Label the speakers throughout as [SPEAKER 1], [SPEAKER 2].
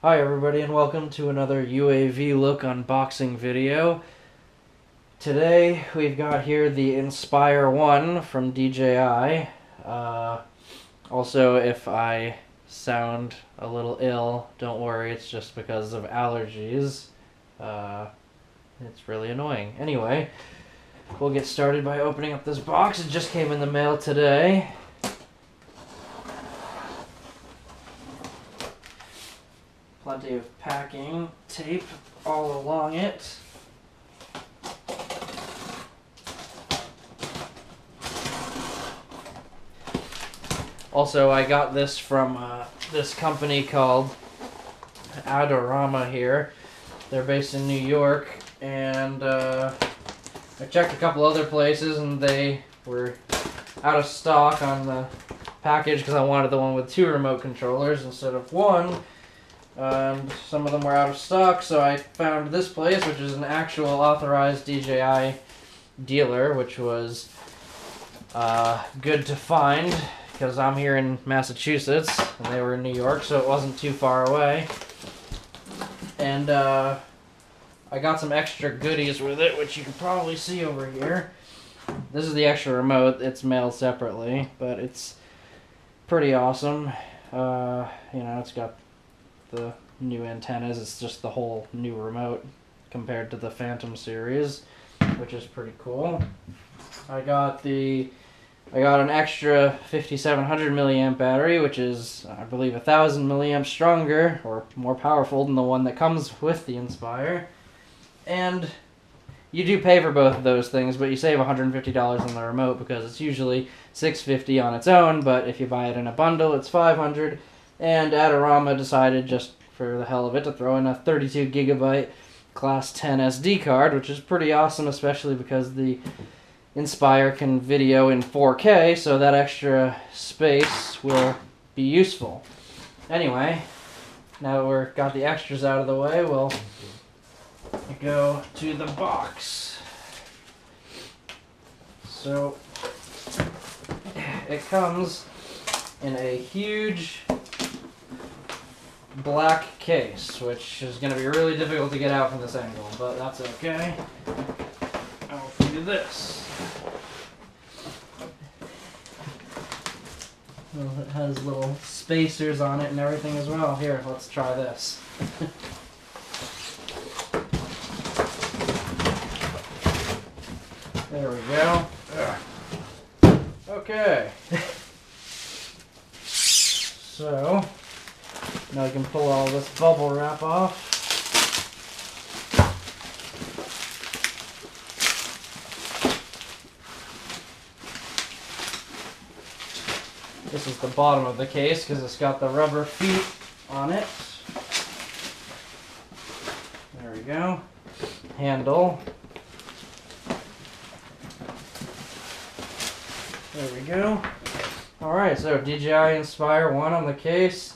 [SPEAKER 1] Hi everybody and welcome to another UAV look unboxing video. Today we've got here the Inspire 1 from DJI. Also, if I sound a little ill, don't worry, it's just because of allergies. It's really annoying. Anyway, we'll get started by opening up this box. It just came in the mail today. Plenty of packing tape all along it. Also, I got this from this company called Adorama here. They're based in New York, and I checked a couple other places and they were out of stock on the package because I wanted the one with 2 remote controllers instead of 1. And some of them were out of stock, so I found this place, which is an actual authorized DJI dealer, which was good to find because I'm here in Massachusetts and they were in New York, so it wasn't too far away. And I got some extra goodies with it, which you can probably see over here. This is the extra remote. It's mailed separately, but it's pretty awesome. It's got the new antennas. It's just the whole new remote compared to the Phantom series, which is pretty cool. I got an extra 5700 milliamp battery, which is, I believe, 1000 milliamps stronger or more powerful than the one that comes with the Inspire. And you do pay for both of those things, but you save $150 on the remote because it's usually $650 on its own, but if you buy it in a bundle, it's $500. And Adorama decided, just for the hell of it, to throw in a 32 gigabyte Class 10 SD card, which is pretty awesome, especially because the Inspire can video in 4K, so that extra space will be useful. Anyway, now that we've got the extras out of the way, we'll go to the box. So, it comes in a huge black case, which is going to be really difficult to get out from this angle, but that's okay. I'll do this. Well, it has little spacers on it and everything as well. Here, let's try this. There we go. Okay. So, now I can pull all this bubble wrap off. This is the bottom of the case because it's got the rubber feet on it. There we go. Handle. There we go. Alright, so DJI Inspire 1 on the case.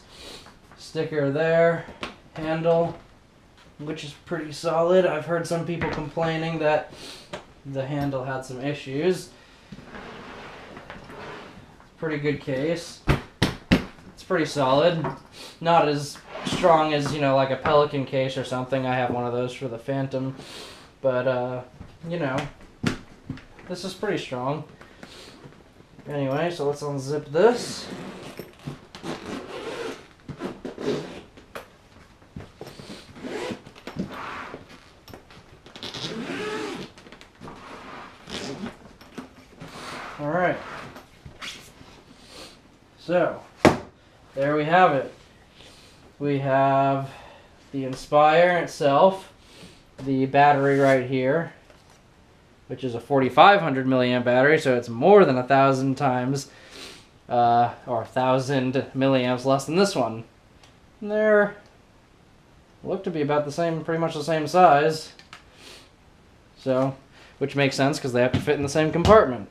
[SPEAKER 1] Sticker there. Handle, which is pretty solid. I've heard some people complaining that the handle had some issues. Pretty good case. It's pretty solid. Not as strong as, like a Pelican case or something. I have one of those for the Phantom. But, this is pretty strong. Anyway, so let's unzip this. Alright. So, there we have it. We have the Inspire itself, the battery right here, which is a 4500 milliamp battery, so it's more than 1,000 times, or 1,000 milliamps less than this one. And they're look to be about the same, pretty much the same size. So, which makes sense because they have to fit in the same compartment.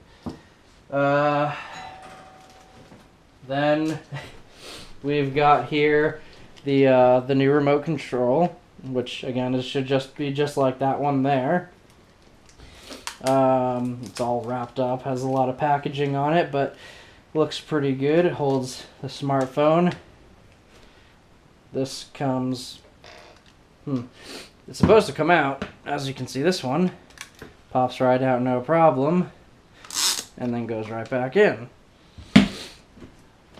[SPEAKER 1] Then we've got here the new remote control, which again should just be just like that one there. It's all wrapped up, has a lot of packaging on it, but. Looks pretty good. It holds the smartphone. this comes, it's supposed to come out, as you can see. This one pops right out, no problem, and then goes right back in.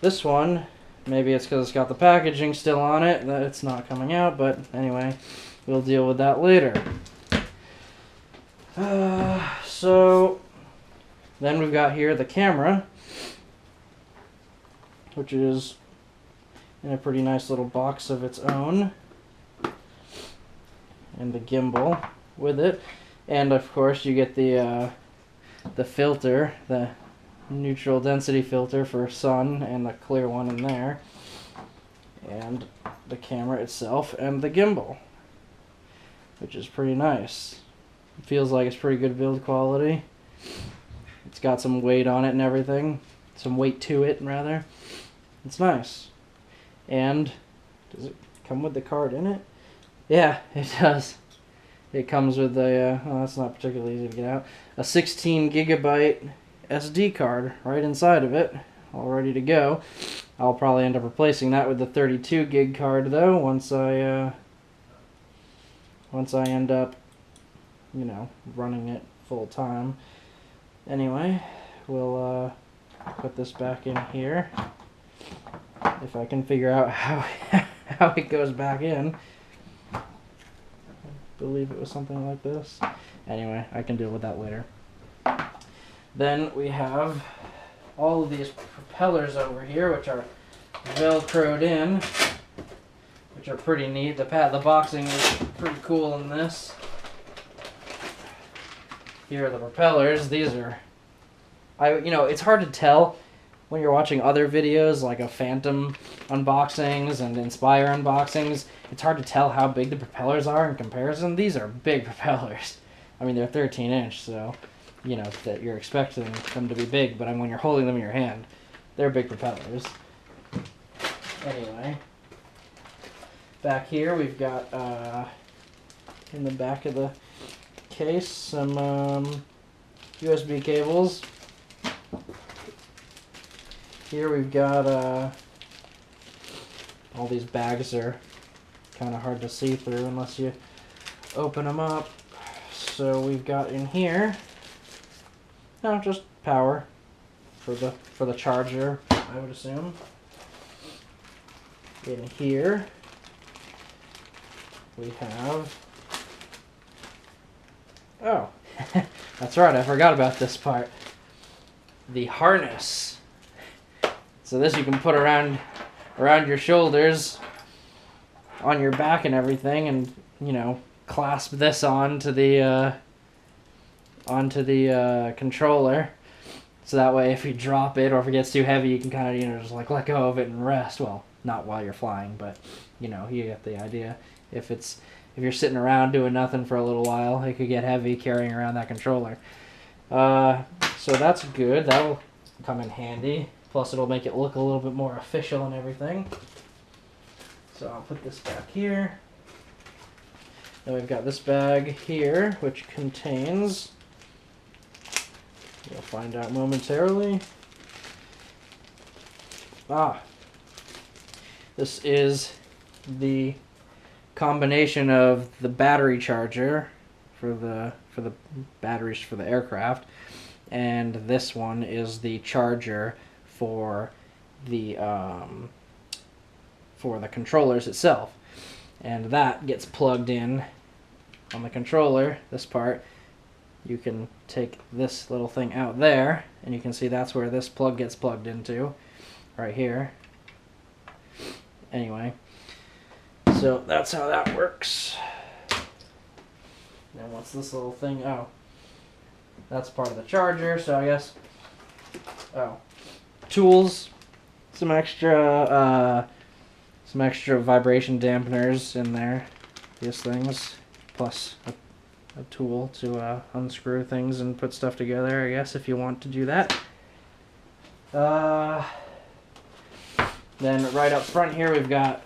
[SPEAKER 1] This one, maybe it's because it's got the packaging still on it that it's not coming out, but anyway, we'll deal with that later. So then we've got here the camera, which is in a pretty nice little box of its own, and the gimbal with it, and of course you get the filter, the neutral density filter for sun, and the clear one in there, and the camera itself and the gimbal, which is pretty nice. It feels like it's pretty good build quality. It's got some weight on it and everything, some weight to it rather. It's nice. And does it come with the card in it? Yeah, it does. It comes with a, oh, that's not particularly easy to get out, a 16 gigabyte SD card right inside of it, all ready to go. I'll probably end up replacing that with the 32 gig card though, once I end up, you know, running it full time. Anyway, we'll put this back in here, if I can figure out how it goes back in. I believe it was something like this. Anyway, I can deal with that later. Then we have all of these propellers over here, which are velcroed in, which are pretty neat. The boxing is pretty cool in this. Here are the propellers. These are, you know, it's hard to tell when you're watching other videos like a Phantom unboxings and Inspire unboxings. It's hard to tell how big the propellers are in comparison. These are big propellers. I mean, they're 13-inch, so you know that you're expecting them to be big, but when you're holding them in your hand, they're big propellers. Anyway, back here we've got in the back of the case some USB cables. Here we've got all these bags are kind of hard to see through unless you open them up. So we've got in here, no, just power for the charger, I would assume. In here we have, oh, that's right, I forgot about this part. The harness. So this you can put around your shoulders, on your back and everything, and you know, clasp this onto the controller, so that way if you drop it or if it gets too heavy, you can kind of, you know, just like let go of it and rest. Well, not while you're flying, but you know, you get the idea. If you're sitting around doing nothing for a little while, it could get heavy carrying around that controller. So that's good. That'll come in handy. Plus, it'll make it look a little bit more official and everything. So I'll put this back here. Then we've got this bag here, which contains, you'll find out momentarily. This is the combination of the battery charger for the batteries for the aircraft, and this one is the charger for the controllers itself, and that gets plugged in on the controller. This part, you can take this little thing out there, and you can see that's where this plug gets plugged into, right here. Anyway, so that's how that works. Then what's this little thing? Oh, that's part of the charger, so I guess, oh, tools, some extra vibration dampeners in there, these things, plus a tool to unscrew things and put stuff together, I guess, if you want to do that. Then right up front here we've got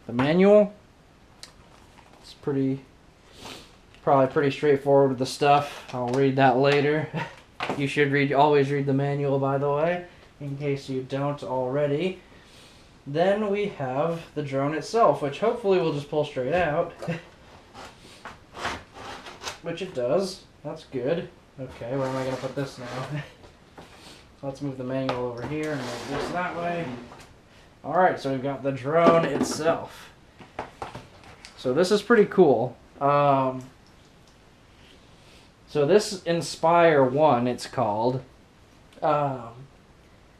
[SPEAKER 1] the manual. It's probably pretty straightforward with the stuff. I'll read that later. You should always read the manual, by the way, in case you don't already. then we have the drone itself, which hopefully will just pull straight out. Which it does. That's good. Okay, where am I going to put this now? Let's move the manual over here and move this that way. Alright, so we've got the drone itself. So this is pretty cool. So this Inspire 1, it's called.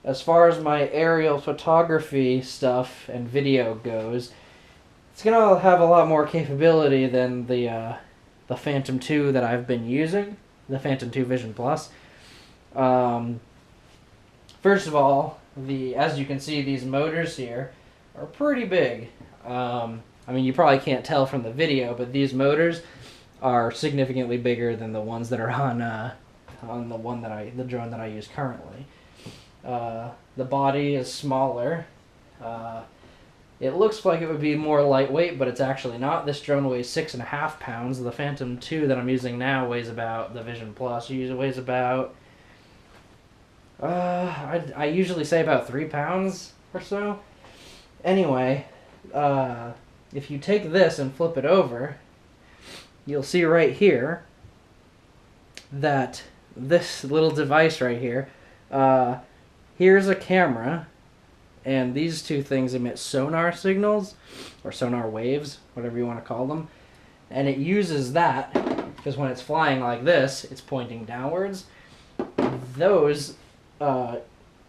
[SPEAKER 1] As far as my aerial photography stuff and video goes, it's going to have a lot more capability than the Phantom 2 that I've been using, the Phantom 2 Vision Plus. First of all, as you can see, these motors here are pretty big. I mean, you probably can't tell from the video, but these motors are significantly bigger than the ones that are on the drone that I use currently. The body is smaller. It looks like it would be more lightweight, but it's actually not. This drone weighs 6.5 pounds. The Phantom 2 that I'm using now weighs about, the Vision Plus weighs about, I usually say about 3 pounds or so. Anyway, if you take this and flip it over, you'll see right here that this little device right here, here's a camera, and these two things emit sonar signals, or sonar waves, whatever you want to call them, and it uses that, because when it's flying like this, it's pointing downwards. Those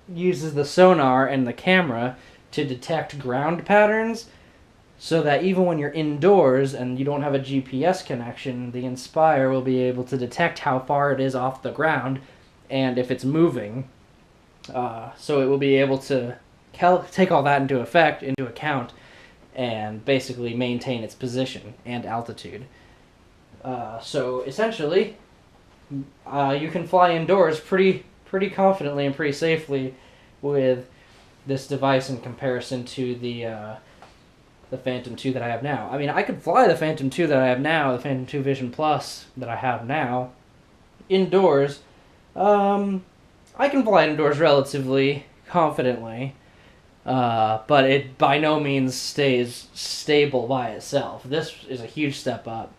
[SPEAKER 1] uses the sonar and the camera to detect ground patterns, so that even when you're indoors and you don't have a GPS connection, the Inspire will be able to detect how far it is off the ground and if it's moving. So it will be able to take all that into account and basically maintain its position and altitude. So essentially, you can fly indoors pretty confidently and pretty safely with this device in comparison to the Phantom 2 that I have now. I mean, I could fly the Phantom 2 that I have now, the Phantom 2 Vision Plus that I have now, indoors. I can fly indoors relatively confidently, but it by no means stays stable by itself. This is a huge step up.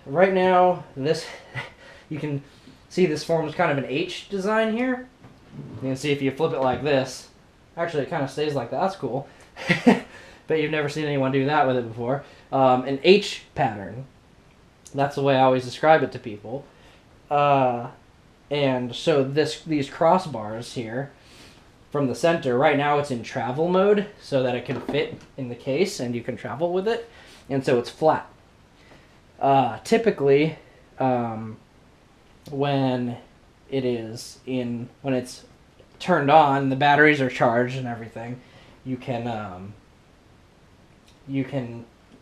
[SPEAKER 1] Right now, this you can see this forms kind of an H design here. You can see if you flip it like this, actually it kind of stays like that. That's cool. Bet you've never seen anyone do that with it before. An H pattern. That's the way I always describe it to people. And so these crossbars here from the center, right now it's in travel mode so that it can fit in the case and you can travel with it. And so it's flat. Typically, when it's turned on, the batteries are charged and everything, you can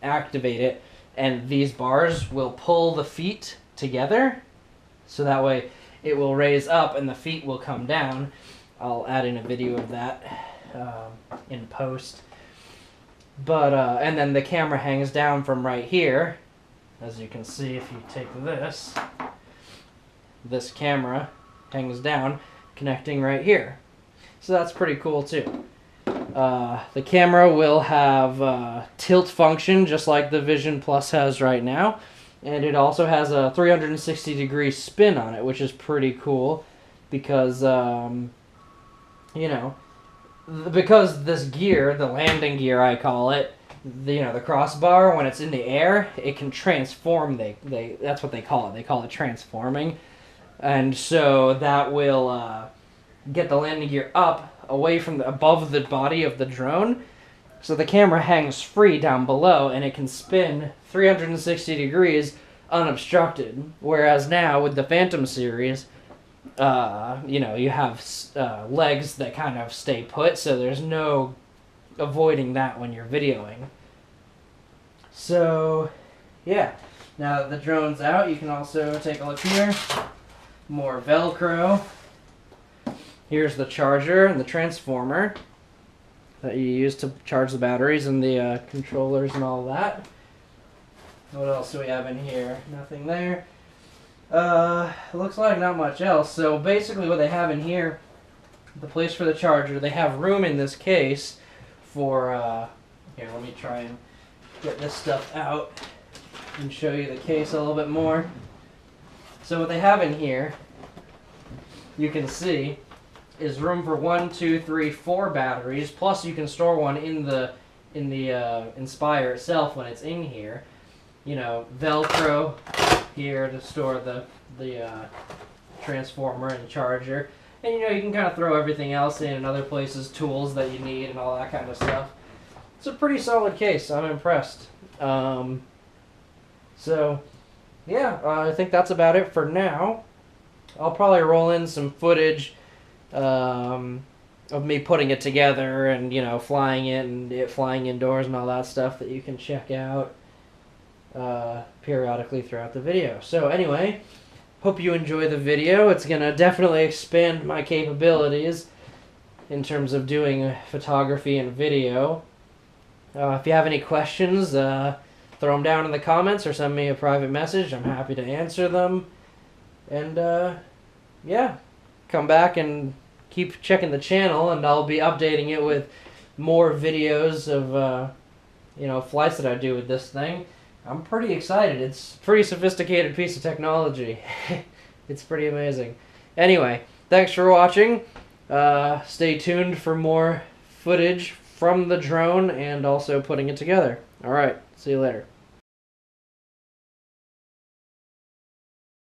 [SPEAKER 1] activate it, and these bars will pull the feet together, so that way it will raise up and the feet will come down. I'll add in a video of that in post. But and then the camera hangs down from right here, as you can see if you take this camera hangs down, connecting right here. So that's pretty cool too. The camera will have tilt function just like the Vision Plus has right now, and it also has a 360-degree spin on it, which is pretty cool because because this gear, the landing gear I call it, the crossbar, when it's in the air, it can transform. That's what they call it. They call it transforming. And so that will get the landing gear up away from above the body of the drone, so the camera hangs free down below and it can spin 360 degrees unobstructed. Whereas now with the Phantom series, you have legs that kind of stay put, so there's no avoiding that when you're videoing. So yeah, now that the drone's out, you can also take a look here. More Velcro. Here's the charger and the transformer that you use to charge the batteries and the controllers and all that. What else do we have in here? Nothing there. Looks like not much else. So basically what they have in here the place for the charger. They have room in this case for, here, let me try and get this stuff out and show you the case a little bit more. So what they have in here, you can see, is room for 1, 2, 3, 4 batteries. Plus, you can store one in the Inspire itself when it's in here. You know, Velcro here to store the transformer and charger, and you know, you can kind of throw everything else in other places, tools that you need, and all that kind of stuff. It's a pretty solid case. I'm impressed. So, yeah, I think that's about it for now. I'll probably roll in some footage of me putting it together and, you know, flying it and it flying indoors and all that stuff that you can check out periodically throughout the video. So anyway, hope you enjoy the video. It's going to definitely expand my capabilities in terms of doing photography and video. If you have any questions, throw them down in the comments or send me a private message. I'm happy to answer them. And yeah, come back and keep checking the channel, and I'll be updating it with more videos of you know, flights that I do with this thing. I'm pretty excited. It's a pretty sophisticated piece of technology. It's pretty amazing. Anyway, thanks for watching. Stay tuned for more footage from the drone and also putting it together. Alright, see you later.